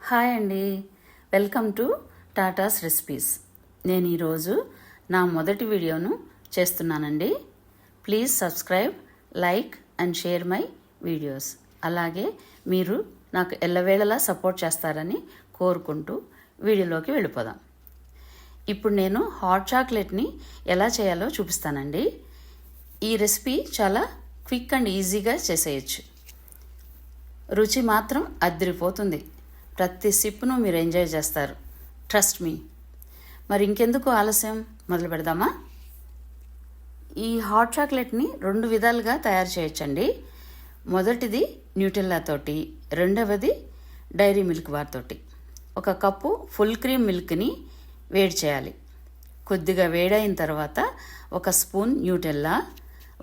Hi అండి, welcome to Tatas recipes. నేను ఈరోజు నా మొదటి వీడియోను చేస్తున్నానండి. Please subscribe, like and share my videos. అలాగే మీరు నాకు ఎల్లవేళలా సపోర్ట్ చేస్తారని కోరుకుంటూ వీడియోలోకి వెళ్ళిపోదాం. ఇప్పుడు నేను హాట్ చాక్లెట్ని ఎలా చేయాలో చూపిస్తానండి. ఈ రెసిపీ చాలా క్విక్ అండ్ ఈజీగా చేసేయచ్చు. రుచి మాత్రం అదిరిపోతుంది. ప్రతి సిప్ను మీరు ఎంజాయ్ చేస్తారు, ట్రస్ట్ మీ. మరి ఇంకెందుకు ఆలస్యం, మొదలు పెడదామా? ఈ హాట్ చాక్లెట్ని 2 విధాలుగా తయారు చేయొచ్చండి. మొదటిది న్యూటెల్లా తోటి, రెండవది డైరీ మిల్క్ బార్ తోటి. 1 కప్పు ఫుల్ క్రీమ్ మిల్క్ని వేడి చేయాలి. కొద్దిగా వేడైన తర్వాత 1 spoon Nutella,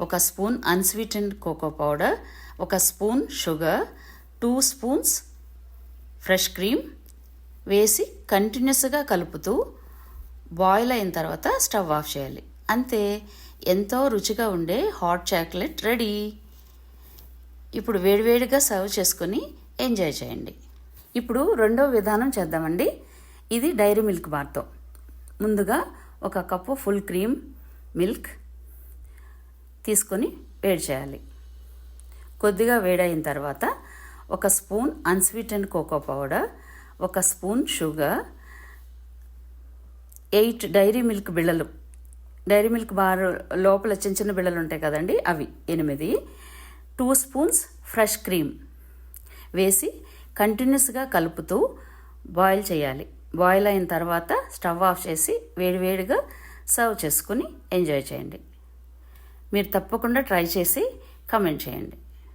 1 spoon unsweetened cocoa powder, 1 spoon sugar, 2 spoons fresh cream వేసి కంటిన్యూస్గా కలుపుతూ బాయిల్ అయిన తర్వాత స్టవ్ ఆఫ్ చేయాలి. అంతే, ఎంతో రుచిగా ఉండే హాట్ చాక్లెట్ రెడీ. ఇప్పుడు వేడివేడిగా సర్వ్ చేసుకొని ఎంజాయ్ చేయండి. ఇప్పుడు రెండో విధానం చేద్దామండి. ఇది డైరీ మిల్క్ బార్తో. ముందుగా 1 కప్పు ఫుల్ క్రీమ్ మిల్క్ తీసుకొని వేడి చేయాలి. కొద్దిగా వేడైన తర్వాత 1 spoon unsweetened cocoa powder, 1 spoon sugar, 8 Dairy Milk బిళ్ళలు, డైరీ మిల్క్ బార్ లోపల చిన్న చిన్న బిళ్ళలు ఉంటాయి కదండి, అవి 8, 2 స్పూన్స్ ఫ్రెష్ క్రీమ్ వేసి కంటిన్యూస్గా కలుపుతూ బాయిల్ చేయాలి. బాయిల్ అయిన తర్వాత స్టవ్ ఆఫ్ చేసి వేడివేడిగా సర్వ్ చేసుకుని ఎంజాయ్ చేయండి. మీరు తప్పకుండా ట్రై చేసి కమెంట్ చేయండి.